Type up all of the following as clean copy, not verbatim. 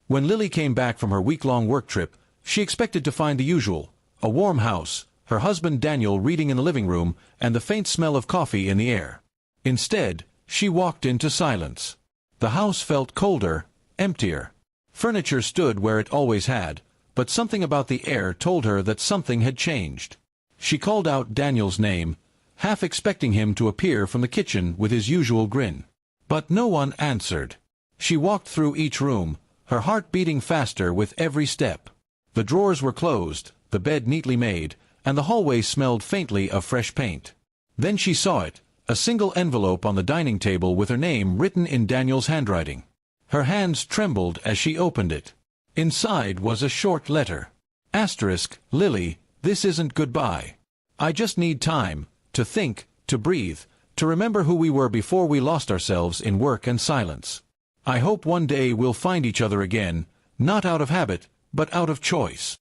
When Lily came back from her week-long work trip, she expected to find the usual: a warm house, her husband Daniel reading in the living room, and the faint smell of coffee in the air. Instead, she walked into silence. The house felt colder, emptier. Furniture stood where it always had, but something about the air told her that something had changed. She called out Daniel's name, half expecting him to appear from the kitchen with his usual grin. But no one answered. She walked through each room, her heart beating faster with every step. The drawers were closed, the bed neatly made, and the hallway smelled faintly of fresh paint. Then she saw it, a single envelope on the dining table with her name written in Daniel's handwriting. Her hands trembled as she opened it. Inside was a short letter. Asterisk, Lily, this isn't goodbye. I just need time, to think, to breathe, to remember who we were before we lost ourselves in work and silence. I hope one day we'll find each other again, not out of habit, but out of choice.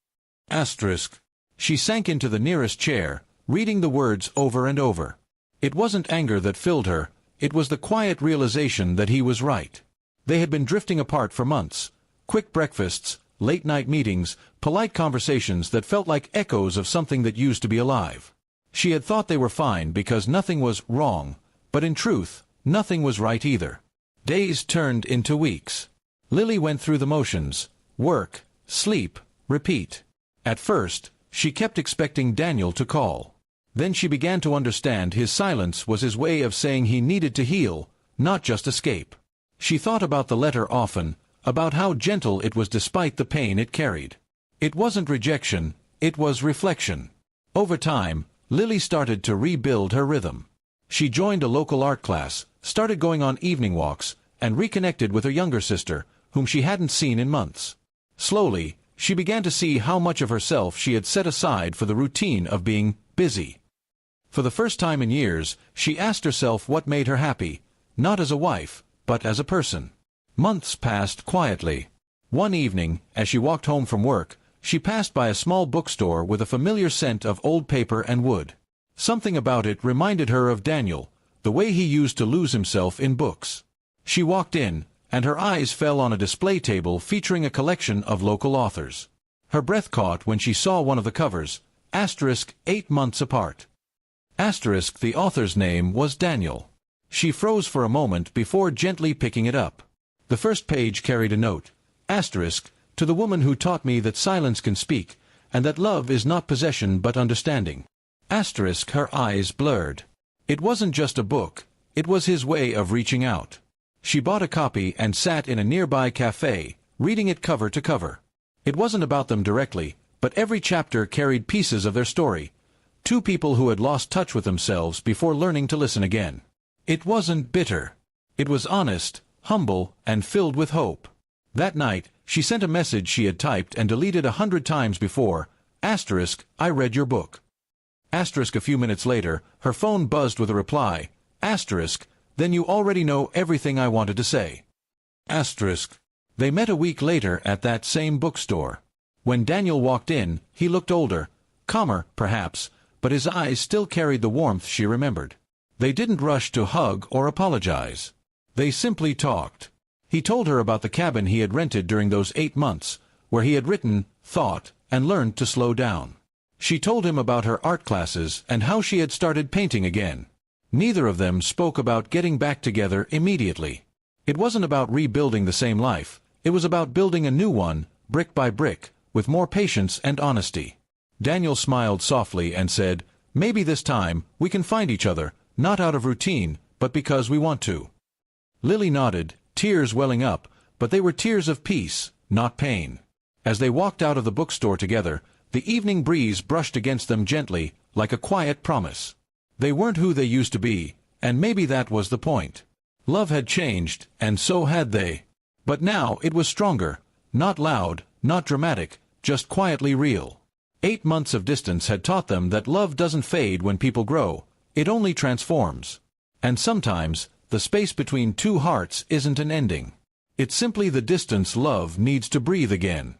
Asterisk. She sank into the nearest chair, reading the words over and over. It wasn't anger that filled her, it was the quiet realization that he was right. They had been drifting apart for months. Quick breakfasts, late-night meetings, polite conversations that felt like echoes of something that used to be alive. She had thought they were fine because nothing was wrong, but in truth, nothing was right either. Days turned into weeks. Lily went through the motions: work, sleep, repeat. At first, she kept expecting Daniel to call. Then she began to understand his silence was his way of saying he needed to heal, not just escape. She thought about the letter often, about how gentle it was despite the pain it carried. It wasn't rejection, it was reflection. Over time, Lily started to rebuild her rhythm. She joined a local art class, started going on evening walks, and reconnected with her younger sister, whom she hadn't seen in months. Slowly, she began to see how much of herself she had set aside for the routine of being busy. For the first time in years, she asked herself what made her happy, not as a wife, but as a person. Months passed quietly. One evening, as she walked home from work, she passed by a small bookstore with a familiar scent of old paper and wood. Something about it reminded her of Daniel, the way he used to lose himself in books. She walked in, and her eyes fell on a display table featuring a collection of local authors. Her breath caught when she saw one of the covers, asterisk 8 months apart. Asterisk, the author's name was Daniel. She froze for a moment before gently picking it up. The first page carried a note, asterisk, to the woman who taught me that silence can speak, and that love is not possession but understanding. Asterisk, her eyes blurred. It wasn't just a book, it was his way of reaching out. She bought a copy and sat in a nearby cafe, reading it cover to cover. It wasn't about them directly, but every chapter carried pieces of their story. Two people who had lost touch with themselves before learning to listen again. It wasn't bitter. It was honest, humble, and filled with hope. That night, she sent a message she had typed and deleted 100 times before, asterisk, I read your book. Asterisk, a few minutes later, her phone buzzed with a reply, asterisk, then you already know everything I wanted to say. Asterisk. They met a week later at that same bookstore. When Daniel walked in, he looked older, calmer, perhaps, but his eyes still carried the warmth she remembered. They didn't rush to hug or apologize. They simply talked. He told her about the cabin he had rented during those 8 months, where he had written, thought, and learned to slow down. She told him about her art classes and how she had started painting again. Neither of them spoke about getting back together immediately. It wasn't about rebuilding the same life, it was about building a new one, brick by brick, with more patience and honesty. Daniel smiled softly and said, maybe this time, we can find each other, not out of routine, but because we want to. Lily nodded, tears welling up, but they were tears of peace, not pain. As they walked out of the bookstore together, the evening breeze brushed against them gently, like a quiet promise. They weren't who they used to be, and maybe that was the point. Love had changed, and so had they. But now it was stronger, not loud, not dramatic, just quietly real. 8 months of distance had taught them that love doesn't fade when people grow, it only transforms. And sometimes, the space between two hearts isn't an ending. It's simply the distance love needs to breathe again.